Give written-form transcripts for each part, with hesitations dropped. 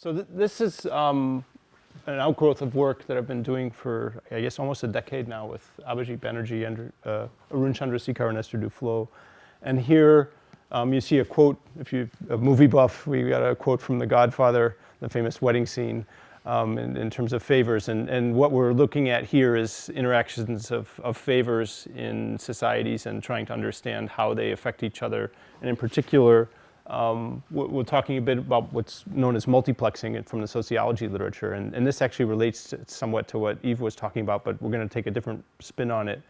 So this is an outgrowth of work that I've been doing for, I guess, almost a decade now with Abhijit Banerjee and Arun Chandrasekhar and Esther Duflo. And here you see a quote, if you're a movie buff, we got a quote from The Godfather, the famous wedding scene, in terms of favors. And what we're looking at here is interactions of favors in societies and trying to understand how they affect each other. And in particular, we're talking a bit about what's known as multiplexing from the sociology literature. And this actually relates somewhat to what Eve was talking about, but we're going to take a different spin on it.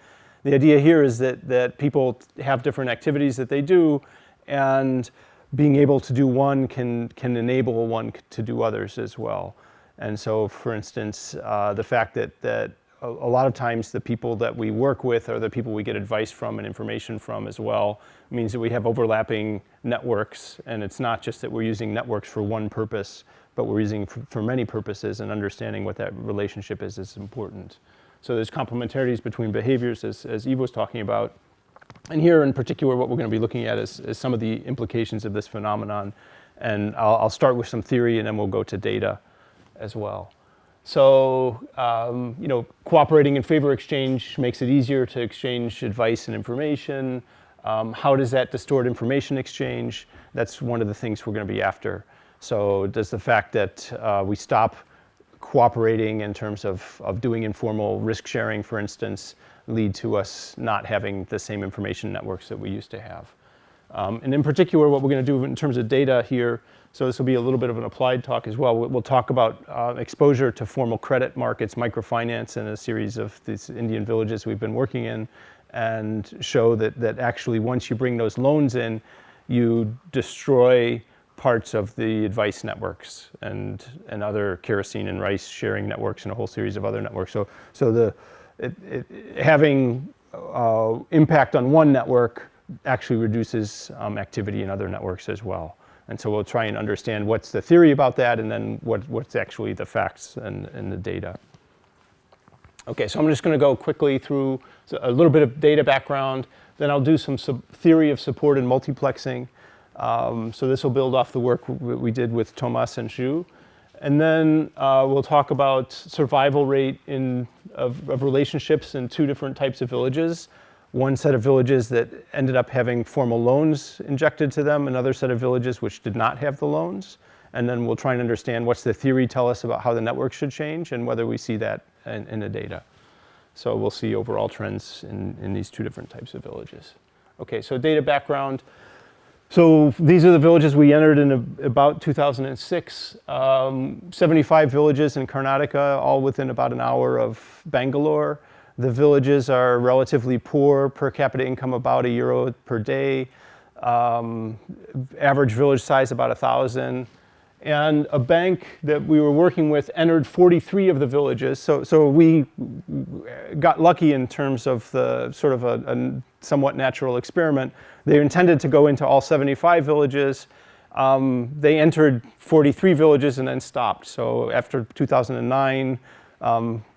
The idea here is that people have different activities that they do, and being able to do one can enable one to do others as well. And so, for instance, the fact that a lot of times the people that we work with are the people we get advice from and information from as well, means that we have overlapping networks, and it's not just that we're using networks for one purpose, but we're using for many purposes, and understanding what that relationship is important. So there's complementarities between behaviors, as Eve was talking about. And here in particular, what we're going to be looking at is some of the implications of this phenomenon. And I'll start with some theory, and then we'll go to data as well. So, cooperating in favor exchange makes it easier to exchange advice and information. How does that distort information exchange? That's one of the things we're going to be after. So does the fact that we stop cooperating in terms of doing informal risk sharing, for instance, lead to us not having the same information networks that we used to have? And in particular, what we're going to do in terms of data here, so this will be a little bit of an applied talk as well. We'll talk about exposure to formal credit markets, microfinance, in a series of these Indian villages we've been working in, and show that actually once you bring those loans in, you destroy parts of the advice networks and other kerosene and rice sharing networks and a whole series of other networks. So having impact on one network actually reduces activity in other networks as well. And so we'll try and understand what's the theory about that, and then what's actually the facts and the data. Okay, so I'm just going to go quickly through a little bit of data background. Then I'll do some theory of support and multiplexing. So this will build off the work we did with Thomas and Zhu. And then we'll talk about survival rate of relationships in two different types of villages. One set of villages that ended up having formal loans injected to them, another set of villages which did not have the loans. And then we'll try and understand what's the theory tell us about how the network should change and whether we see that in the data. So we'll see overall trends in these two different types of villages. Okay, so data background. So these are the villages we entered in about 2006. 75 villages in Karnataka, all within about an hour of Bangalore. The villages are relatively poor, per capita income about €1 per day. Average village size about 1,000. And a bank that we were working with entered 43 of the villages. So we got lucky in terms of the sort of a somewhat natural experiment. They intended to go into all 75 villages. They entered 43 villages and then stopped. So after 2009,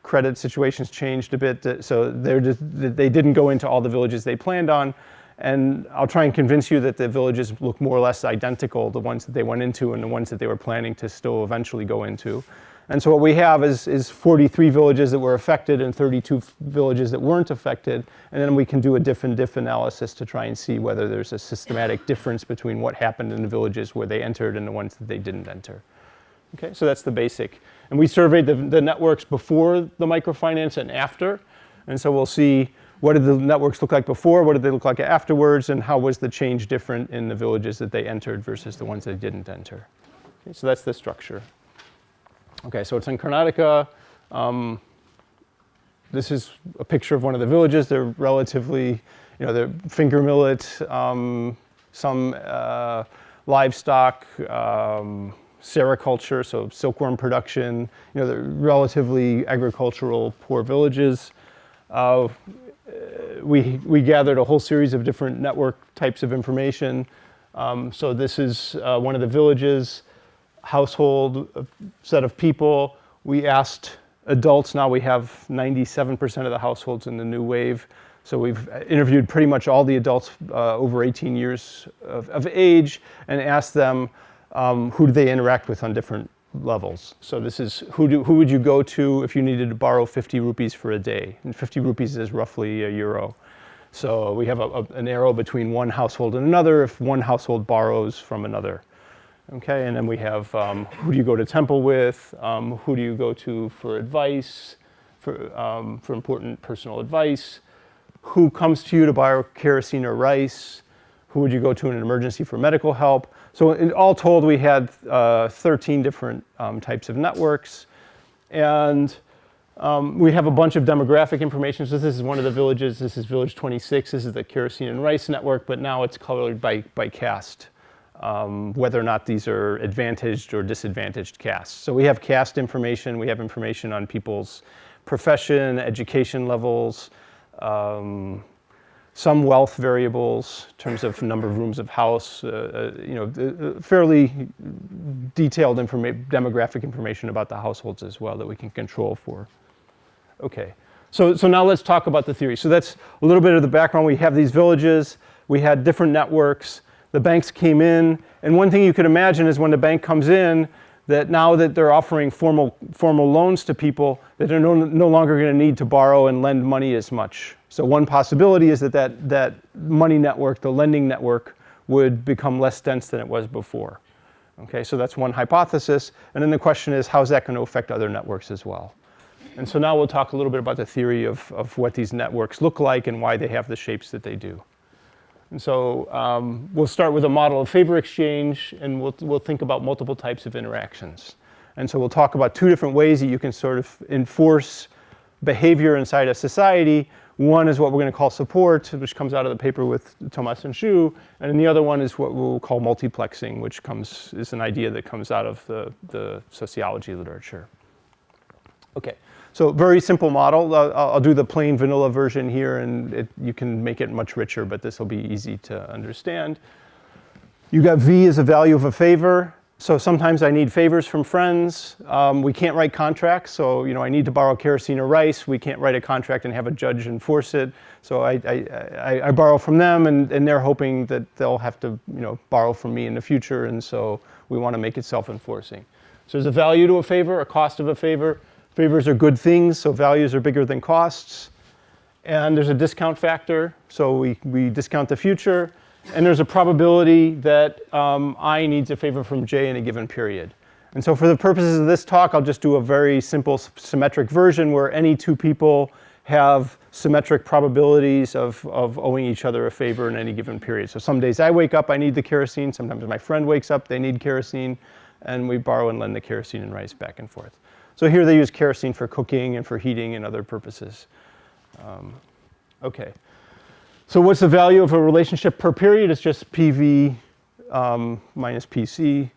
credit situations changed a bit. So they didn't go into all the villages they planned on. And I'll try and convince you that the villages look more or less identical, the ones that they went into and the ones that they were planning to still eventually go into. And so what we have is 43 villages that were affected and 32 villages that weren't affected. And then we can do a diff and diff analysis to try and see whether there's a systematic difference between what happened in the villages where they entered and the ones that they didn't enter. Okay, so that's the basic. And we surveyed the networks before the microfinance and after. And so we'll see, what did the networks look like before? What did they look like afterwards? And how was the change different in the villages that they entered versus the ones that didn't enter? Okay, so that's the structure. Okay, so it's in Karnataka. This is a picture of one of the villages. They're relatively, they're finger millet, some livestock, sericulture, so silkworm production. They're relatively agricultural, poor villages. We gathered a whole series of different network types of information. So this is one of the villages, household, set of people. We asked adults. Now we have 97% of the households in the new wave. So we've interviewed pretty much all the adults over 18 years of age and asked them who do they interact with on different levels. So this is who would you go to if you needed to borrow 50 rupees for a day? And 50 rupees is roughly €1. So we have an arrow between one household and another if one household borrows from another. Okay, and then we have who do you go to temple with? Who do you go to for advice, for important personal advice? Who comes to you to borrow kerosene or rice? Who would you go to in an emergency for medical help? So all told, we had 13 different types of networks. And we have a bunch of demographic information. So this is one of the villages. This is village 26. This is the kerosene and rice network, but now it's colored by caste, whether or not these are advantaged or disadvantaged castes. So we have caste information. We have information on people's profession, education levels, some wealth variables in terms of number of rooms of house, fairly detailed demographic information about the households as well that we can control for. Okay, so now let's talk about the theory. So that's a little bit of the background. We have these villages. We had different networks. The banks came in. And one thing you could imagine is when the bank comes in, that now that they're offering formal loans to people, that they're no longer going to need to borrow and lend money as much. So one possibility is that money network, the lending network, would become less dense than it was before. Okay, so that's one hypothesis. And then the question is, how's that going to affect other networks as well? And so now we'll talk a little bit about the theory of what these networks look like and why they have the shapes that they do. And so we'll start with a model of favor exchange, and we'll think about multiple types of interactions. And so we'll talk about two different ways that you can sort of enforce behavior inside a society. One is what we're going to call support, which comes out of the paper with Thomas and Xu, and then the other one is what we'll call multiplexing, which is an idea that comes out of the sociology literature. Okay. So very simple model. I'll do the plain vanilla version here, and you can make it much richer, but this will be easy to understand. You got V as a value of a favor. So sometimes I need favors from friends. We can't write contracts, so I need to borrow kerosene or rice. We can't write a contract and have a judge enforce it. So I borrow from them, and they're hoping that they'll have to borrow from me in the future, and so we want to make it self-enforcing. So there's a value to a favor, a cost of a favor. Favors are good things, so values are bigger than costs. And there's a discount factor, so we discount the future. And there's a probability that I needs a favor from J in a given period. And so for the purposes of this talk, I'll just do a very simple symmetric version where any two people have symmetric probabilities of owing each other a favor in any given period. So some days I wake up, I need the kerosene. Sometimes my friend wakes up, they need kerosene. And we borrow and lend the kerosene and rice back and forth. So here they use kerosene for cooking and for heating and other purposes. Okay. So what's the value of a relationship per period? It's just PV minus PC.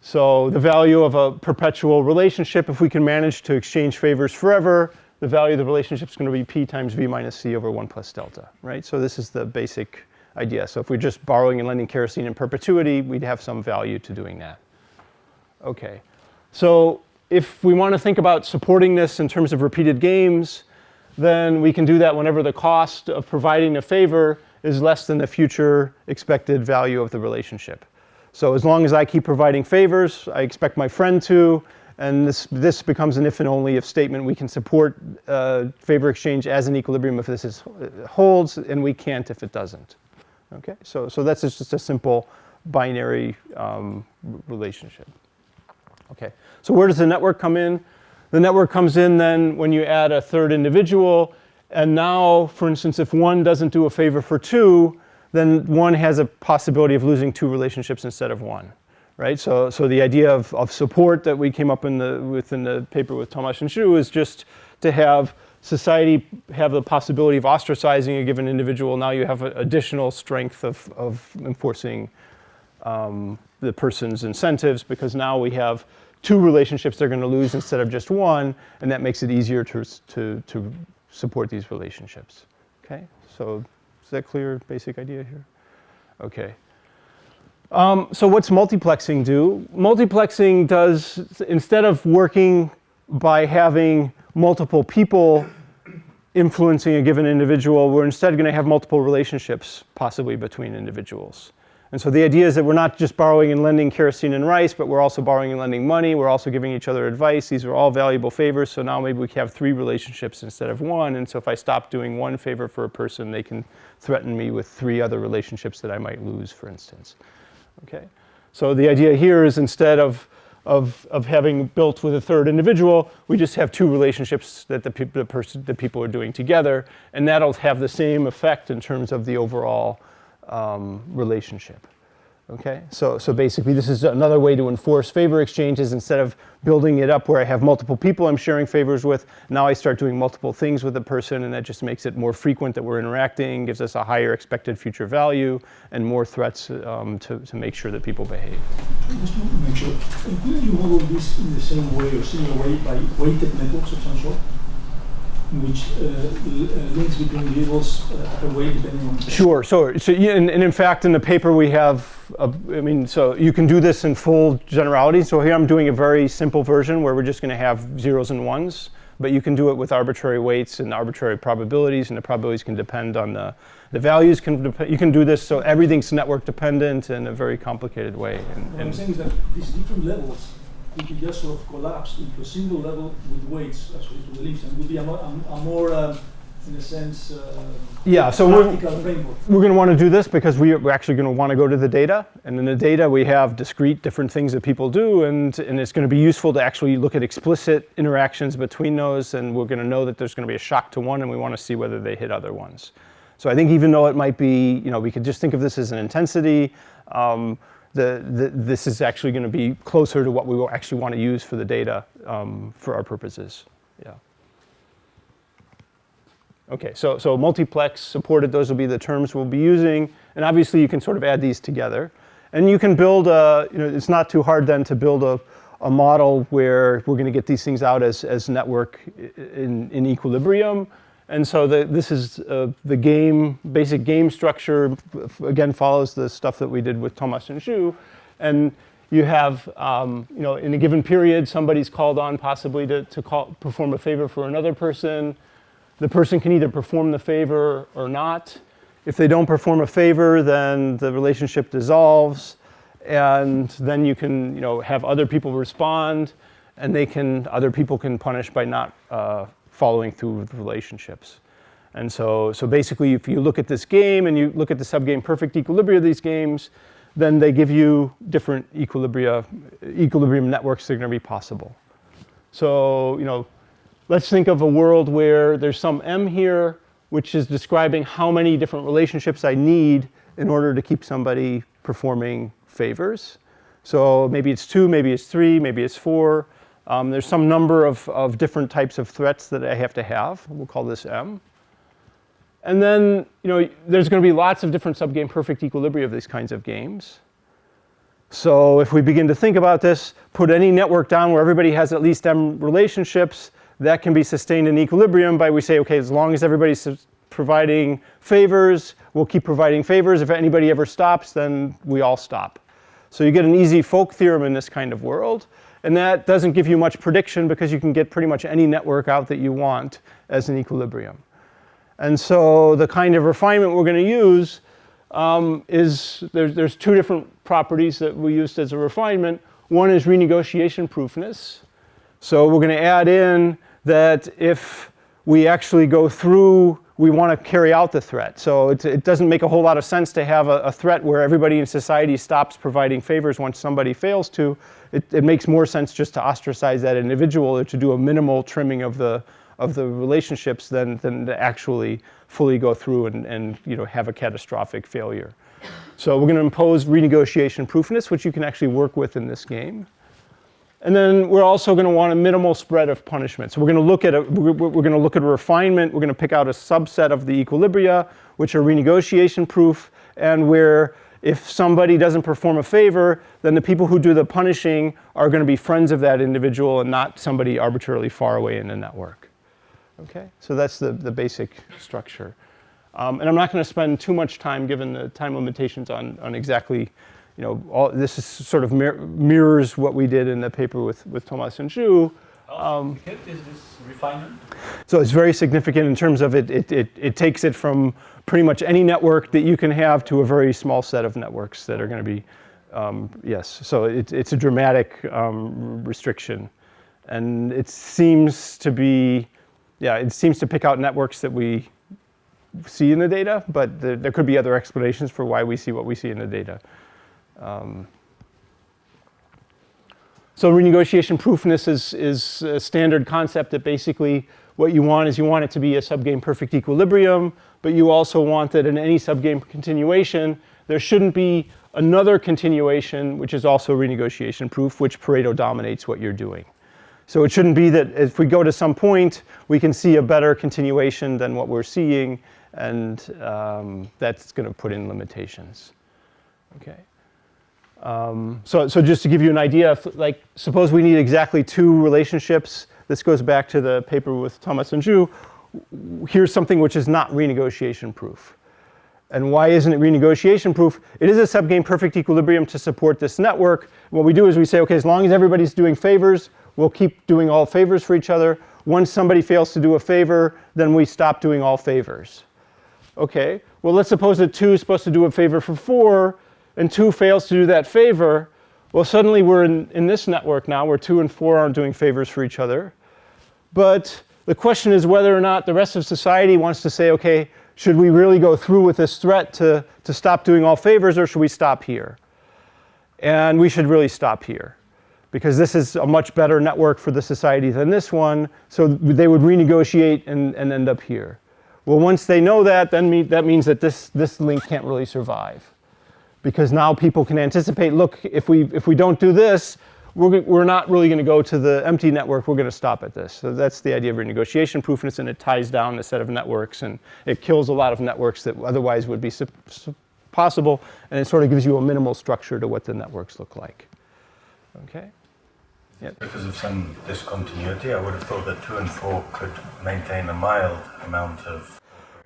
So the value of a perpetual relationship, if we can manage to exchange favors forever, the value of the relationship is going to be P times V minus C over 1 plus delta, right? So this is the basic idea. So if we're just borrowing and lending kerosene in perpetuity, we'd have some value to doing that. Okay. So if we want to think about supporting this in terms of repeated games, then we can do that whenever the cost of providing a favor is less than the future expected value of the relationship. So as long as I keep providing favors, I expect my friend to, and this becomes an if and only if statement. We can support favor exchange as an equilibrium if this holds, and we can't if it doesn't. Okay, so that's just a simple binary relationship. Okay, so where does the network come in? The network comes in then when you add a third individual, and now, for instance, if one doesn't do a favor for two, then one has a possibility of losing two relationships instead of one, right? So the idea of support that we came up within the paper with Thomas and Xu is just to have society have the possibility of ostracizing a given individual. Now you have additional strength of enforcing the person's incentives, because now we have two relationships they're going to lose instead of just one, and that makes it easier to support these relationships. Okay, so is that clear, basic idea here? Okay. So what's multiplexing do? Multiplexing does, instead of working by having multiple people influencing a given individual, we're instead going to have multiple relationships possibly between individuals. And so the idea is that we're not just borrowing and lending kerosene and rice, but we're also borrowing and lending money. We're also giving each other advice. These are all valuable favors. So now maybe we can have 3 relationships instead of 1. And so if I stop doing one favor for a person, they can threaten me with 3 other relationships that I might lose, for instance. Okay? So the idea here is instead of having built with a 3rd individual, we just have 2 relationships that the people are doing together. And that'll have the same effect in terms of the overall relationship. Okay, so basically this is another way to enforce favor exchanges. Instead of building it up where I have multiple people I'm sharing favors with, now I start doing multiple things with a person, and that just makes it more frequent that we're interacting, gives us a higher expected future value, and more threats to make sure that people behave. Just to make sure, couldn't you model this in the same way or similar way by weighted networks of some sort? In which links between individuals are weighted depending on... Sure, so and in fact in the paper we have, so you can do this in full generality. So here I'm doing a very simple version where we're just going to have 0s and 1s, but you can do it with arbitrary weights and arbitrary probabilities, and the probabilities can depend on the values. You can do this so everything's network dependent in a very complicated way. What I'm saying is that these different levels, you could just sort of collapse into a single level with weights actually to the links, and would be a more in a sense, yeah, so practical framework. We're going to want to do this because we're actually going to want to go to the data. And in the data, we have discrete different things that people do. And it's going to be useful to actually look at explicit interactions between those. And we're going to know that there's going to be a shock to one, and we want to see whether they hit other ones. So I think even though it might be, we could just think of this as an intensity, this is actually going to be closer to what we will actually want to use for the data for our purposes. Yeah. Okay, so multiplex supported, those will be the terms we'll be using. And obviously you can sort of add these together. And you can build, it's not too hard then to build a model where we're going to get these things out as network in equilibrium. And so this is the basic game structure, again, follows the stuff that we did with Thomas and Zhu. And you have, in a given period, somebody's called on possibly to perform a favor for another person. The person can either perform the favor or not. If they don't perform a favor, then the relationship dissolves, and then you can, have other people respond, and other people can punish by not following through with relationships. And so basically, if you look at this game and you look at the subgame perfect equilibria of these games, then they give you different equilibrium networks that are going to be possible. So, let's think of a world where there's some M here, which is describing how many different relationships I need in order to keep somebody performing favors. So maybe it's 2, maybe it's 3, maybe it's 4. There's some number of different types of threats that I have to have. We'll call this M. And then, there's going to be lots of different subgame perfect equilibria of these kinds of games. So if we begin to think about this, put any network down where everybody has at least M relationships, that can be sustained in equilibrium by we say, okay, as long as everybody's providing favors, we'll keep providing favors. If anybody ever stops, then we all stop. So you get an easy folk theorem in this kind of world. And that doesn't give you much prediction because you can get pretty much any network out that you want as an equilibrium. And so the kind of refinement we're going to use is there's 2 different properties that we used as a refinement. One is renegotiation proofness. So we're going to add in that if we actually go through, we want to carry out the threat. So it doesn't make a whole lot of sense to have a threat where everybody in society stops providing favors once somebody fails to. It makes more sense just to ostracize that individual or to do a minimal trimming of the relationships than to actually fully go through and have a catastrophic failure. So we're going to impose renegotiation proofness, which you can actually work with in this game. And then we're also going to want a minimal spread of punishment. So we're going to look at a refinement. We're going to pick out a subset of the equilibria, which are renegotiation proof, and where if somebody doesn't perform a favor, then the people who do the punishing are going to be friends of that individual and not somebody arbitrarily far away in the network. Okay, so that's the basic structure. And I'm not going to spend too much time, given the time limitations, on exactly. This is sort of mirrors what we did in the paper with Thomas and Zhu. How significant is this refinement? So it's very significant in terms of it takes it from pretty much any network that you can have to a very small set of networks that are going to be, yes. So it's a dramatic restriction. And it seems to be, yeah, it seems to pick out networks that we see in the data, but there could be other explanations for why we see what we see in the data. So renegotiation proofness is a standard concept that basically what you want is you want it to be a subgame perfect equilibrium, but you also want that in any subgame continuation, there shouldn't be another continuation, which is also renegotiation proof, which Pareto dominates what you're doing. So it shouldn't be that if we go to some point, we can see a better continuation than what we're seeing, and that's going to put in limitations. Okay. So just to give you an idea, like suppose we need exactly two relationships. This goes back to the paper with Thomas and Zhu. Here's something which is not renegotiation proof. And why isn't it renegotiation proof? It is a subgame perfect equilibrium to support this network. What we do is we say, okay, as long as everybody's doing favors, we'll keep doing all favors for each other. Once somebody fails to do a favor, then we stop doing all favors. Okay, well, let's suppose that 2 is supposed to do a favor for 4, and 2 fails to do that favor. Well, suddenly we're in this network now where 2 and 4 aren't doing favors for each other. But the question is whether or not the rest of society wants to say, okay, should we really go through with this threat to stop doing all favors, or should we stop here? And we should really stop here, because this is a much better network for the society than this one, so they would renegotiate and end up here. Well, once they know that, then that means that this link can't really survive. Because now people can anticipate, look, if we don't do this, we're not really going to go to the empty network, we're going to stop at this. So that's the idea of renegotiation proofness, and it ties down a set of networks, and it kills a lot of networks that otherwise would be possible, and it sort of gives you a minimal structure to what the networks look like. Okay? Yeah. Because of some discontinuity, I would have thought that 2 and 4 could maintain a mild amount of...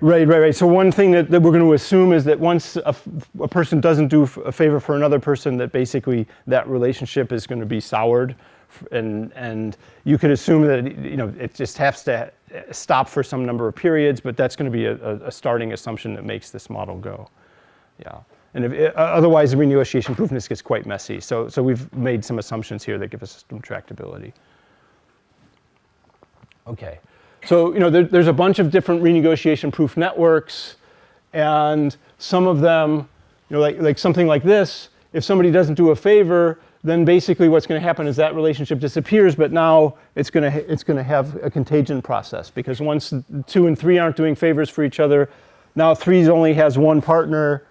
Right. So one thing that we're going to assume is that once a person doesn't do a favor for another person, that basically that relationship is going to be soured, and you could assume that it just has to stop for some number of periods, but that's going to be a starting assumption that makes this model go. Yeah. And otherwise, the renegotiation proofness gets quite messy. So we've made some assumptions here that give us some tractability. Okay. So there's a bunch of different renegotiation proof networks, and some of them, like something like this, if somebody doesn't do a favor, then basically what's going to happen is that relationship disappears, but now it's going to have a contagion process, because once 2 and 3 aren't doing favors for each other, now 3 only has one partner.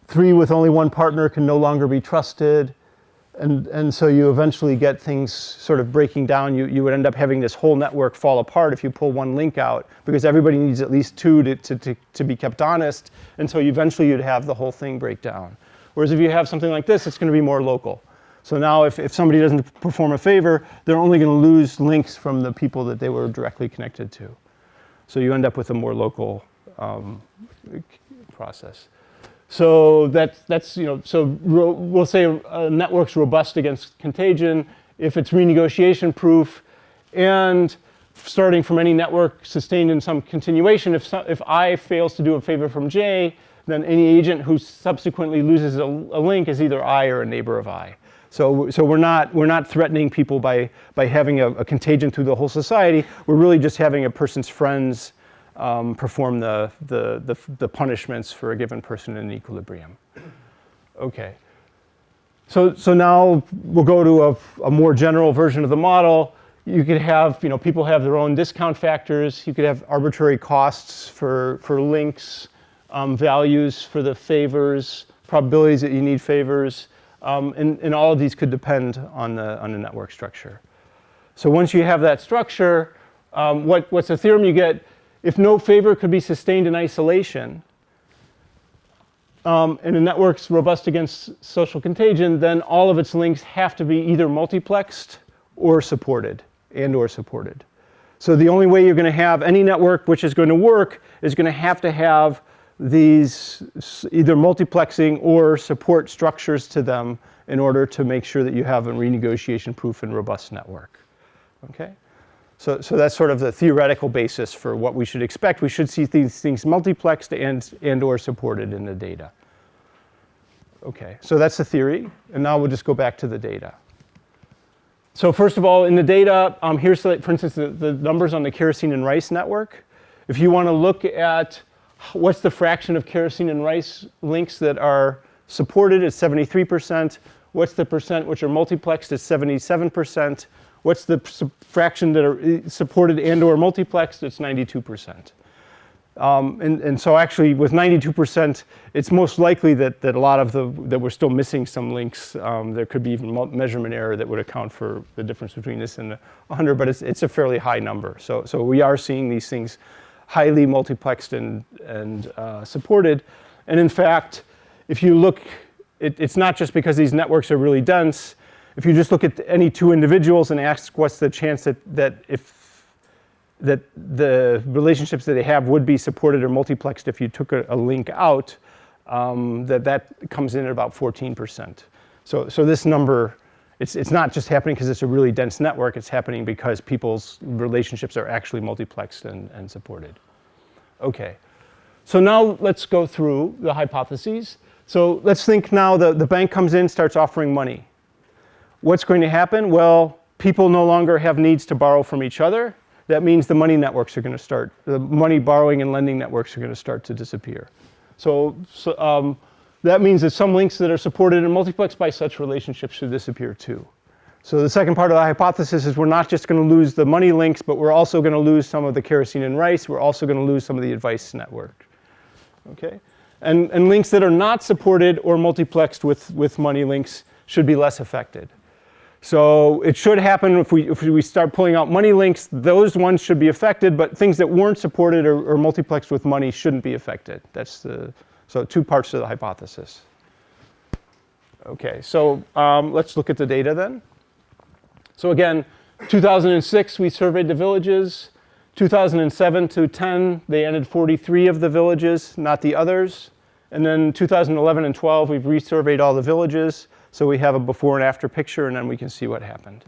3 with only one partner can no longer be trusted. And so you eventually get things sort of breaking down. You would end up having this whole network fall apart if you pull one link out, because everybody needs at least 2 to be kept honest. And so eventually you'd have the whole thing break down. Whereas if you have something like this, it's going to be more local. So now if somebody doesn't perform a favor, they're only going to lose links from the people that they were directly connected to. So you end up with a more local process. So we'll say a network's robust against contagion if it's renegotiation proof, and starting from any network sustained in some continuation. If I fails to do a favor from J, then any agent who subsequently loses a link is either I or a neighbor of I. So we're not threatening people by having a contagion through the whole society. We're really just having a person's friends perform the punishments for a given person in equilibrium. Okay. So now we'll go to a more general version of the model. You could have, people have their own discount factors. You could have arbitrary costs for links, values for the favors, probabilities that you need favors, and all of these could depend on the network structure. So once you have that structure, what's the theorem you get? If no favor could be sustained in isolation, and a network's robust against social contagion, then all of its links have to be either multiplexed or supported, So the only way you're going to have any network which is going to work is going to have these either multiplexing or support structures to them in order to make sure that you have a renegotiation proof and robust network. Okay? So that's sort of the theoretical basis for what we should expect. We should see these things multiplexed and or supported in the data. Okay, so that's the theory, and now we'll just go back to the data. So first of all, in the data, here's, for instance, the numbers on the kerosene and rice network. If you want to look at what's the fraction of kerosene and rice links that are supported, it's 73%. What's the percent which are multiplexed? It's 77%. What's the fraction that are supported and or multiplexed? It's 92%. And so actually with 92%, it's most likely that a lot of that we're still missing some links. There could be even measurement error that would account for the difference between this and the 100, but it's a fairly high number. So we are seeing these things highly multiplexed and supported. And in fact, if you look, it's not just because these networks are really dense. If you just look at any two individuals and ask what's the chance that the relationships that they have would be supported or multiplexed if you took a link out, that comes in at about 14%. So this number, it's not just happening because it's a really dense network, it's happening because people's relationships are actually multiplexed and supported. Okay, so now let's go through the hypotheses. So let's think now the bank comes in, starts offering money. What's going to happen? Well, people no longer have needs to borrow from each other. That means the money networks are going to start, the money borrowing and lending networks are going to start to disappear. So that means that some links that are supported and multiplexed by such relationships should disappear too. So the second part of the hypothesis is we're not just going to lose the money links, but we're also going to lose some of the kerosene and rice. We're also going to lose some of the advice network. Okay? And links that are not supported or multiplexed with money links should be less affected. So it should happen if we start pulling out money links, those ones should be affected, but things that weren't supported or multiplexed with money shouldn't be affected. So two parts to the hypothesis. Okay, so let's look at the data then. So again, 2006 we surveyed the villages. 2007 to 10 they entered 43 of the villages, not the others. And then 2011 and 12 we've resurveyed all the villages. So we have a before and after picture, and then we can see what happened.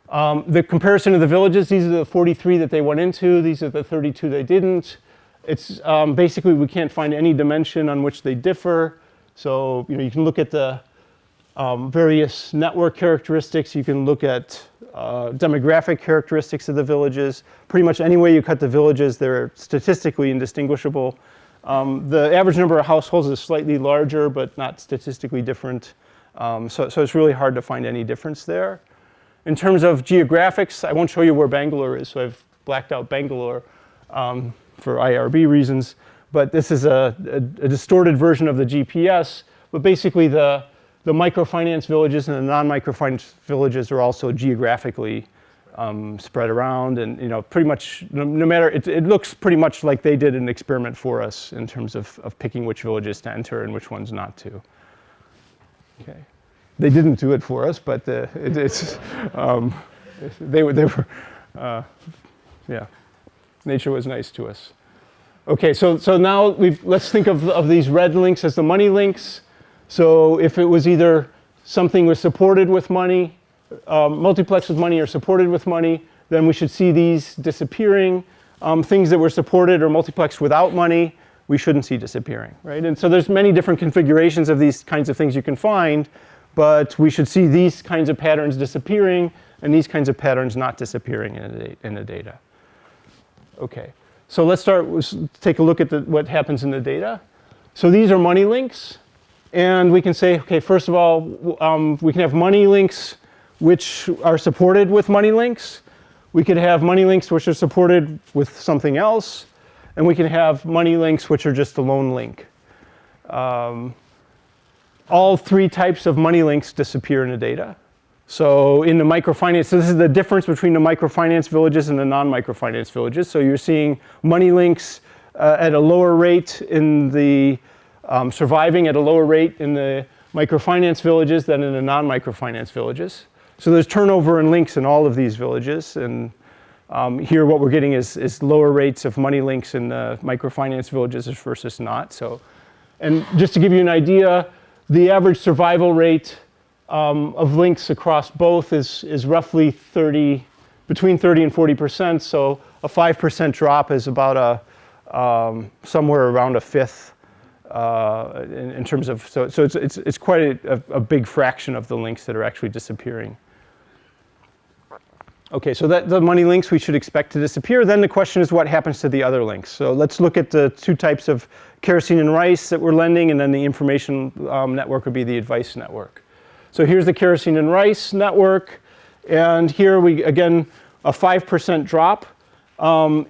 The comparison of the villages, these are the 43 that they went into. These are the 32 they didn't. It's basically we can't find any dimension on which they differ. So you can look at the various network characteristics. You can look at demographic characteristics of the villages. Pretty much any way you cut the villages, they're statistically indistinguishable. The average number of households is slightly larger, but not statistically different. So it's really hard to find any difference there. In terms of geographics, I won't show you where Bangalore is, so I've blacked out Bangalore for IRB reasons. But this is a distorted version of the GPS. But basically, the microfinance villages and the non-microfinance villages are also geographically spread around, and pretty much no matter it looks pretty much like they did an experiment for us in terms of picking which villages to enter and which ones not to. Okay, they didn't do it for us, but nature was nice to us. Okay, so now let's think of these red links as the money links. So if it was either something was supported with money, multiplexed with money or supported with money, then we should see these disappearing. Things that were supported or multiplexed without money, we shouldn't see disappearing, right? And so there's many different configurations of these kinds of things you can find, but we should see these kinds of patterns disappearing and these kinds of patterns not disappearing in the data. Okay, so let's take a look at what happens in the data. So these are money links, and we can say, okay, first of all, we can have money links which are supported with money links. We could have money links which are supported with something else. And we can have money links which are just a lone link. All three types of money links disappear in the data. So in the microfinance, so this is the difference between the microfinance villages and the non-microfinance villages. So you're seeing money links at a lower rate in the, surviving at a lower rate in the microfinance villages than in the non-microfinance villages. So there's turnover in links in all of these villages, and here what we're getting is lower rates of money links in the microfinance villages versus not. So, and just to give you an idea, the average survival rate of links across both is roughly between 30 and 40%. So a 5% drop is about somewhere around a fifth in terms of, so it's quite a big fraction of the links that are actually disappearing. Okay, so the money links we should expect to disappear. Then the question is what happens to the other links. So let's look at the two types of kerosene and rice that we're lending, and then the information network would be the advice network. So here's the kerosene and rice network, and here we, again, a 5% drop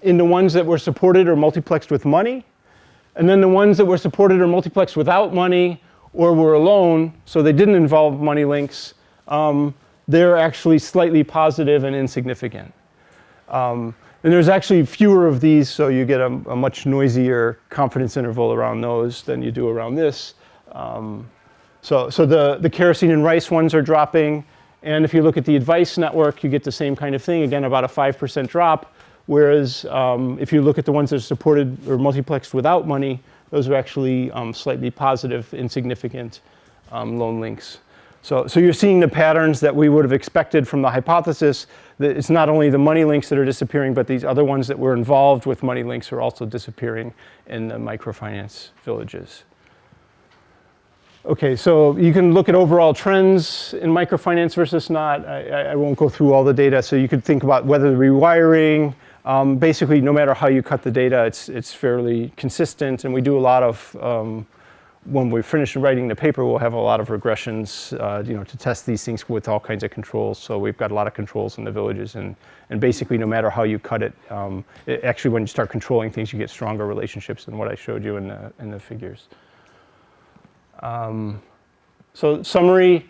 in the ones that were supported or multiplexed with money. And then the ones that were supported or multiplexed without money or were alone, so they didn't involve money links, they're actually slightly positive and insignificant. And there's actually fewer of these, so you get a much noisier confidence interval around those than you do around this. So the kerosene and rice ones are dropping, and if you look at the advice network, you get the same kind of thing, again, about a 5% drop. Whereas if you look at the ones that are supported or multiplexed without money, those are actually slightly positive, insignificant loan links. So you're seeing the patterns that we would have expected from the hypothesis, that it's not only the money links that are disappearing, but these other ones that were involved with money links are also disappearing in the microfinance villages. Okay, so you can look at overall trends in microfinance versus not. I won't go through all the data, so you could think about whether the rewiring, basically, no matter how you cut the data, it's fairly consistent, and we do a lot of, when we finish writing the paper, we'll have a lot of regressions, to test these things with all kinds of controls. So we've got a lot of controls in the villages, and basically, no matter how you cut it, actually, when you start controlling things, you get stronger relationships than what I showed you in the figures. So summary,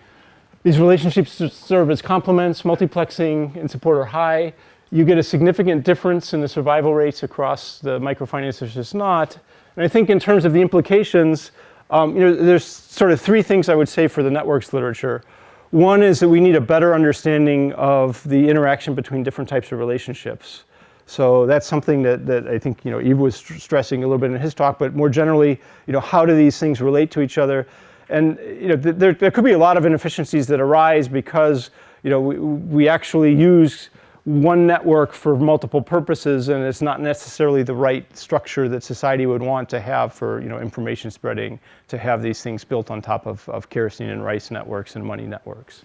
these relationships serve as complements. Multiplexing and support are high. You get a significant difference in the survival rates across the microfinance versus not. And I think in terms of the implications, there's sort of three things I would say for the networks literature. One is that we need a better understanding of the interaction between different types of relationships. So that's something that I think Yves was stressing a little bit in his talk, but more generally, how do these things relate to each other? And there could be a lot of inefficiencies that arise because we actually use one network for multiple purposes, and it's not necessarily the right structure that society would want to have for information spreading, to have these things built on top of kerosene and rice networks and money networks.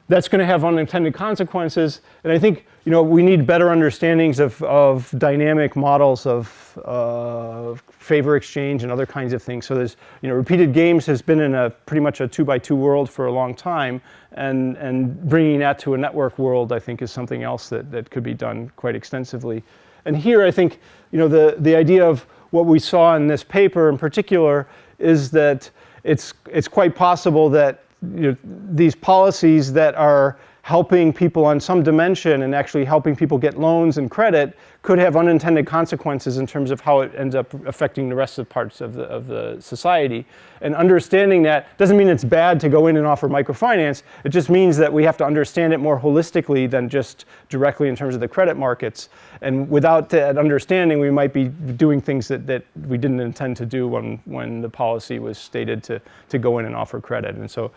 That's going to have unintended consequences, and I think we need better understandings of dynamic models of favor exchange and other kinds of things. So there's repeated games has been in pretty much a 2x2 world for a long time, and bringing that to a network world I think is something else that could be done quite extensively. And here I think the idea of what we saw in this paper in particular is that it's quite possible that these policies that are helping people on some dimension and actually helping people get loans and credit could have unintended consequences in terms of how it ends up affecting the rest of the parts of the society. And understanding that doesn't mean it's bad to go in and offer microfinance. It just means that we have to understand it more holistically than just directly in terms of the credit markets. And without that understanding, we might be doing things that we didn't intend to do when the policy was stated to go in and offer credit. And so,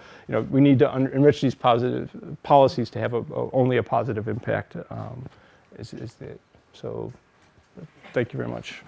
we need to enrich these positive policies to have only a positive impact. So, thank you very much.